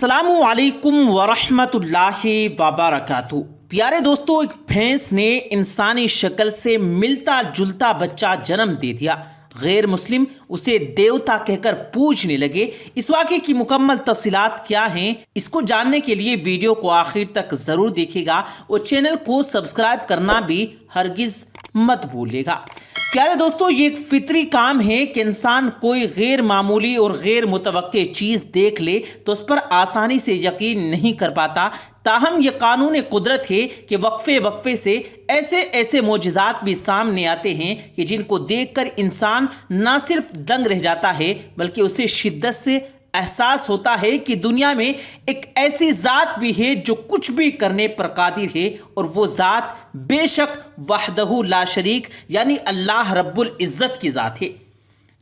السلام علیکم ورحمۃ اللہ وبرکاتہ۔ پیارے دوستو، ایک بھینس نے انسانی شکل سے ملتا جلتا بچہ جنم دے دیا۔ غیر مسلم اسے دیوتا کہہ کر پوجنے لگے۔ اس واقعے کی مکمل تفصیلات کیا ہیں، اس کو جاننے کے لیے ویڈیو کو آخر تک ضرور دیکھے گا اور چینل کو سبسکرائب کرنا بھی ہرگز مت بھولے گا۔ پیارے دوستو، یہ ایک فطری کام ہے کہ انسان کوئی غیر معمولی اور غیر متوقع چیز دیکھ لے تو اس پر آسانی سے یقین نہیں کر پاتا۔ تاہم یہ قانون قدرت ہے کہ وقفے سے ایسے معجزات بھی سامنے آتے ہیں کہ جن کو دیکھ کر انسان نہ صرف دنگ رہ جاتا ہے بلکہ اسے شدت سے احساس ہوتا ہے کہ دنیا میں ایک ایسی ذات بھی ہے جو کچھ بھی کرنے پر قادر ہے، اور وہ ذات بے شک وحدہ لا شریک یعنی اللہ رب العزت کی ذات ہے،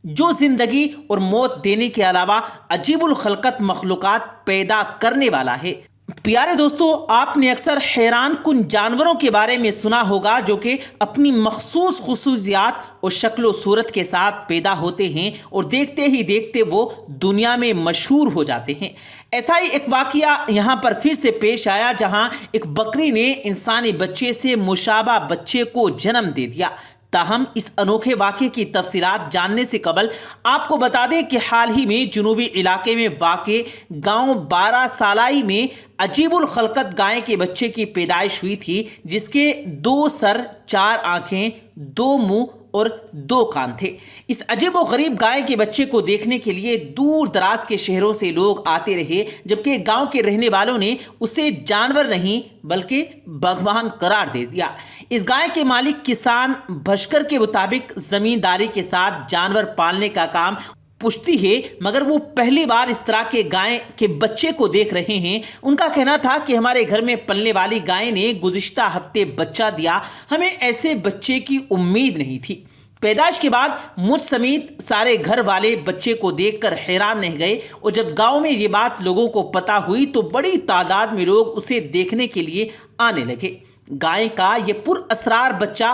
جو زندگی اور موت دینے کے علاوہ عجیب الخلقت مخلوقات پیدا کرنے والا ہے۔ پیارے دوستو، آپ نے اکثر حیران کن جانوروں کے بارے میں سنا ہوگا جو کہ اپنی مخصوص خصوصیات اور شکل و صورت کے ساتھ پیدا ہوتے ہیں اور دیکھتے ہی دیکھتے وہ دنیا میں مشہور ہو جاتے ہیں۔ ایسا ہی ایک واقعہ یہاں پر پھر سے پیش آیا جہاں ایک بکری نے انسانی بچے سے مشابہ بچے کو جنم دے دیا۔ تاہم اس انوکھے واقعے کی تفصیلات جاننے سے قبل آپ کو بتا دیں کہ حال ہی میں جنوبی علاقے میں واقع گاؤں 12 سالائی میں عجیب الخلقت گائے کے بچے کی پیدائش ہوئی تھی، جس کے 2 سر، 4 آنکھیں، 2 منہ اور 2 کان تھے۔ اس عجیب و غریب گائے کے بچے کو دیکھنے کے لیے دور دراز کے شہروں سے لوگ آتے رہے، جبکہ گاؤں کے رہنے والوں نے اسے جانور نہیں بلکہ بھگوان قرار دے دیا۔ اس گائے کے مالک کسان بھشکر کے مطابق زمینداری کے ساتھ جانور پالنے کا کام پشتی ہے، مگر وہ پہلی بار اس طرح کے گائے کے بچے کو دیکھ رہے ہیں۔ ان کا کہنا تھا کہ ہمارے گھر میں پلنے والی گائے نے گزشتہ ہفتے بچہ دیا، ہمیں ایسے بچے کی امید نہیں تھی۔ پیدائش کے بعد مجھ سمیت سارے گھر والے بچے کو دیکھ کر حیران رہ گئے، اور جب گاؤں میں یہ بات لوگوں کو پتہ ہوئی تو بڑی تعداد میں لوگ اسے دیکھنے کے لیے آنے لگے۔ گائے کا یہ پر اسرار بچہ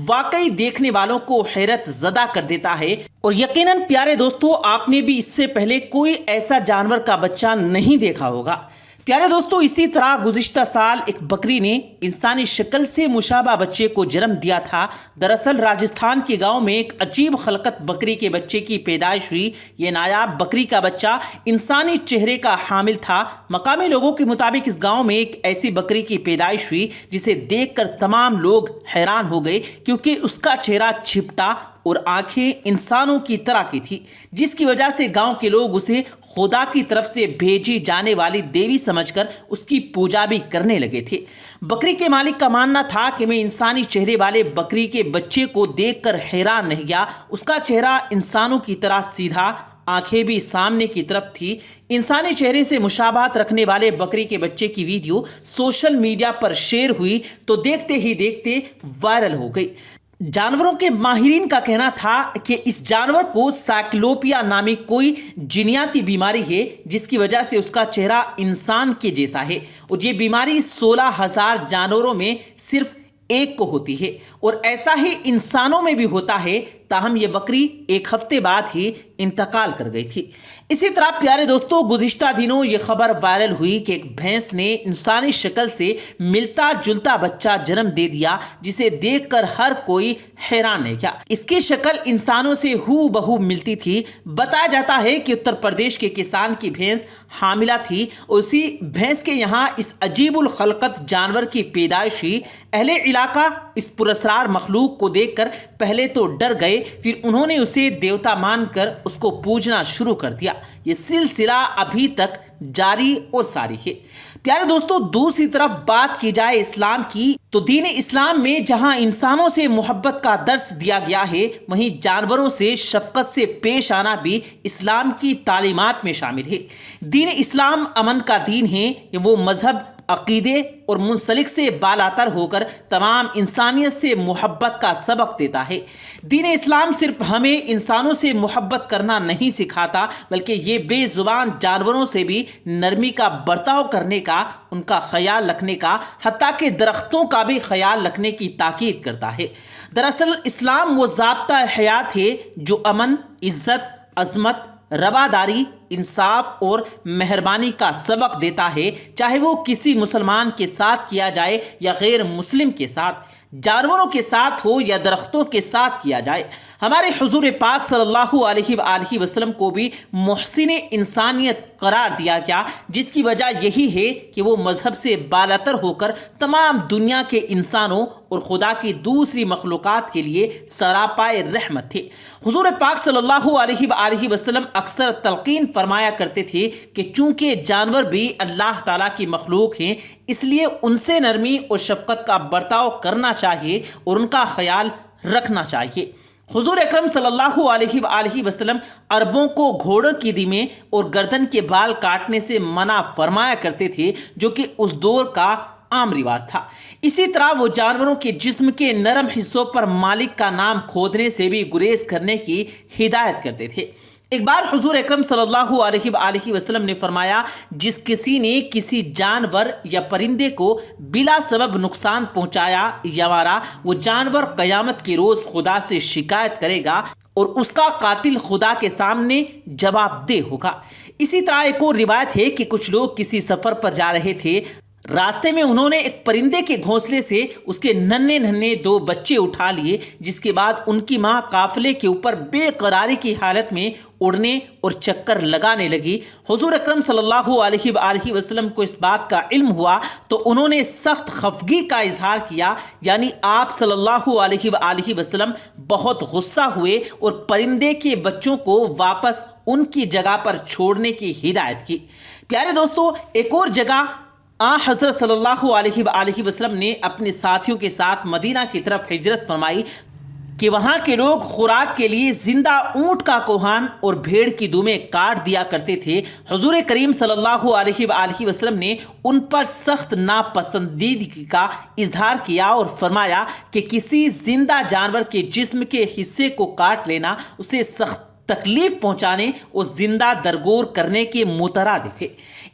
واقعی دیکھنے والوں کو حیرت زدہ کر دیتا ہے، اور یقیناً پیارے دوستو، آپ نے بھی اس سے پہلے کوئی ایسا جانور کا بچہ نہیں دیکھا ہوگا۔ پیارے دوستو، اسی طرح گزشتہ سال ایک بکری نے انسانی شکل سے مشابہ بچے کو جنم دیا تھا۔ دراصل راجستھان کے گاؤں میں ایک عجیب خلقت بکری کے بچے کی پیدائش ہوئی۔ یہ نایاب بکری کا بچہ انسانی چہرے کا حامل تھا۔ مقامی لوگوں کے مطابق اس گاؤں میں ایک ایسی بکری کی پیدائش ہوئی جسے دیکھ کر تمام لوگ حیران ہو گئے، کیونکہ اس کا چہرہ چھپٹا اور آنکھیں انسانوں کی طرح کی تھی، جس کی وجہ سے گاؤں کے لوگ اسے خدا کی طرف سے بھیجی جانے والی دیوی سمجھ کر اس کی پوجا بھی کرنے لگے تھے۔ بکری کے مالک کا ماننا تھا کہ میں انسانی چہرے والے بکری کے بچے کو دیکھ کر حیران رہ گیا۔ اس کا چہرہ انسانوں کی طرح سیدھا، آنکھیں بھی سامنے کی طرف تھی۔ انسانی چہرے سے مشابہت رکھنے والے بکری کے بچے کی ویڈیو سوشل میڈیا پر شیئر ہوئی تو دیکھتے ہی دیکھتے وائرل ہو گئی۔ جانوروں کے ماہرین کا کہنا تھا کہ اس جانور کو سائکلوپیا نامی کوئی جینیاتی بیماری ہے، جس کی وجہ سے اس کا چہرہ انسان کے جیسا ہے، اور یہ بیماری 16,000 جانوروں میں صرف ایک کو ہوتی ہے، اور ایسا ہی انسانوں میں بھی ہوتا ہے۔ تاہم یہ بکری 1 ہفتے بعد ہی انتقال کر گئی تھی۔ اسی طرح پیارے دوستو، گزشتہ دنوں یہ خبر وائرل ہوئی کہ ایک بھینس نے انسانی شکل سے ملتا جلتا بچہ جنم دے دیا، جسے دیکھ کر ہر کوئی حیران رہ گیا۔ اس کی شکل انسانوں سے ہو بہو ملتی تھی۔ بتایا جاتا ہے کہ اتر پردیش کے کسان کی بھینس حاملہ تھی، اور اسی بھینس کے یہاں اس عجیب الخلقت جانور کی پیدائش ہوئی۔ اہل علاقہ اس پراسرار مخلوق کو دیکھ کر پہلے تو ڈر گئے، پھر انہوں نے اسے دیوتا مان کر اس کو پوجنا شروع کر دیا۔ یہ سلسلہ ابھی تک جاری اور ساری ہے۔ پیارے دوستو، دوسری طرف بات کی جائے اسلام کی تو دین اسلام میں جہاں انسانوں سے محبت کا درس دیا گیا ہے، وہیں جانوروں سے شفقت سے پیش آنا بھی اسلام کی تعلیمات میں شامل ہے۔ دین اسلام امن کا دین ہے۔ وہ مذہب، عقیدے اور منسلک سے بالاتر ہو کر تمام انسانیت سے محبت کا سبق دیتا ہے۔ دین اسلام صرف ہمیں انسانوں سے محبت کرنا نہیں سکھاتا، بلکہ یہ بے زبان جانوروں سے بھی نرمی کا برتاؤ کرنے کا، ان کا خیال رکھنے کا، حتیٰ کہ درختوں کا بھی خیال رکھنے کی تاکید کرتا ہے۔ دراصل اسلام وہ ضابطہ حیات ہے جو امن، عزت، عظمت رواداری، انصاف اور مہربانی کا سبق دیتا ہے، چاہے وہ کسی مسلمان کے ساتھ کیا جائے یا غیر مسلم کے ساتھ، جانوروں کے ساتھ ہو یا درختوں کے ساتھ کیا جائے۔ ہمارے حضور پاک صلی اللہ علیہ وآلہ وسلم کو بھی محسن انسانیت قرار دیا گیا، جس کی وجہ یہی ہے کہ وہ مذہب سے بالاتر ہو کر تمام دنیا کے انسانوں اور خدا کی دوسری مخلوقات کے لیے سراپائے رحمت تھے۔ حضور پاک صلی اللہ علیہ وآلہ وسلم اکثر تلقین فرمایا کرتے تھے کہ چونکہ جانور بھی اللہ تعالیٰ کی مخلوق ہیں، اس لیے ان سے نرمی اور شفقت کا برتاؤ کرنا چاہیے اور ان کا خیال رکھنا چاہیے۔ حضور اکرم صلی اللہ علیہ وآلہ وسلم عربوں کو گھوڑوں کی دیمیں اور گردن کے بال کاٹنے سے منع فرمایا کرتے تھے، جو کہ اس دور کا عام رواج تھا۔ اسی طرح وہ جانوروں کے جسم کے نرم حصوں پر مالک کا نام کھودنے سے بھی گریز کرنے کی ہدایت کرتے تھے۔ ایک بار حضور اکرم صلی اللہ علیہ وآلہ وسلم نے فرمایا، جس کسی نے کسی جانور یا پرندے کو بلا سبب نقصان پہنچایا یا مارا، وہ جانور قیامت کے روز خدا سے شکایت کرے گا اور اس کا قاتل خدا کے سامنے جواب دہ ہوگا۔ اسی طرح ایک اور روایت ہے کہ کچھ لوگ کسی سفر پر جا رہے تھے، راستے میں انہوں نے ایک پرندے کے گھونسلے سے اس کے ننھے ننھے 2 بچے اٹھا لیے، جس کے بعد ان کی ماں قافلے کے اوپر بے قراری کی حالت میں اڑنے اور چکر لگانے لگی۔ حضور اکرم صلی اللہ علیہ وآلہ وسلم کو اس بات کا علم ہوا تو انہوں نے سخت خفگی کا اظہار کیا، یعنی آپ صلی اللہ علیہ وآلہ وسلم بہت غصہ ہوئے اور پرندے کے بچوں کو واپس ان کی جگہ پر چھوڑنے کی ہدایت کی۔ پیارے دوستو، ایک اور جگہ حضرت صلی اللہ علیہ وآلہ وسلم نے اپنے ساتھیوں کے ساتھ مدینہ کی طرف ہجرت فرمائی کہ وہاں کے لوگ خوراک کے لیے زندہ اونٹ کا کوہان اور بھیڑ کی دمیں کاٹ دیا کرتے تھے۔ حضور کریم صلی اللہ علیہ وآلہ وسلم نے ان پر سخت ناپسندیدگی کا اظہار کیا اور فرمایا کہ کسی زندہ جانور کے جسم کے حصے کو کاٹ لینا اسے سخت تکلیف پہنچانے اور زندہ درگور کرنے کے مترادف ہے۔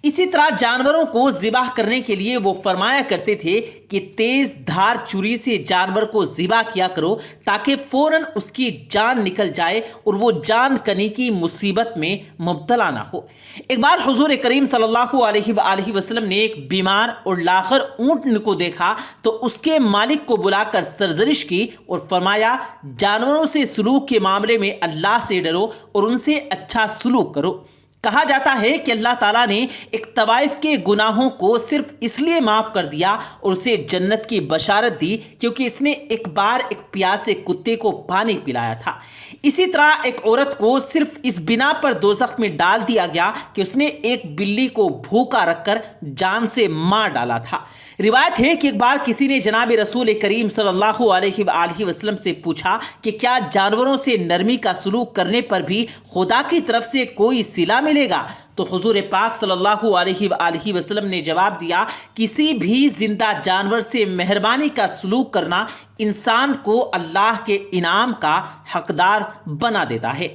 اسی طرح جانوروں کو ذبح کرنے کے لیے وہ فرمایا کرتے تھے کہ تیز دھار چھری سے جانور کو ذبح کیا کرو تاکہ فوراً اس کی جان نکل جائے اور وہ جان کنی کی مصیبت میں مبتلا نہ ہو۔ ایک بار حضور کریم صلی اللہ علیہ وآلہ وسلم نے ایک بیمار اور لاغر اونٹنی کو دیکھا تو اس کے مالک کو بلا کر سرزنش کی اور فرمایا، جانوروں سے سلوک کے معاملے میں اللہ سے ڈرو اور ان سے اچھا سلوک کرو۔ کہا جاتا ہے کہ اللہ تعالیٰ نے ایک طوائف کے گناہوں کو صرف اس لیے معاف کر دیا اور اسے جنت کی بشارت دی کیونکہ اس نے ایک بار ایک پیاسے کتے کو پانی پلایا تھا۔ اسی طرح ایک عورت کو صرف اس بنا پر دوزخ میں ڈال دیا گیا کہ اس نے ایک بلی کو بھوکا رکھ کر جان سے مار ڈالا تھا۔ روایت ہے کہ ایک بار کسی نے جناب رسول کریم صلی اللہ علیہ وآلہ وسلم سے پوچھا کہ کیا جانوروں سے نرمی کا سلوک کرنے پر بھی خدا کی طرف سے کوئی صلہ ملے گا؟ تو حضور پاک صلی اللہ علیہ وآلہ وسلم نے جواب دیا، کسی بھی زندہ جانور سے مہربانی کا سلوک کرنا انسان کو اللہ کے انعام کا حقدار بنا دیتا ہے۔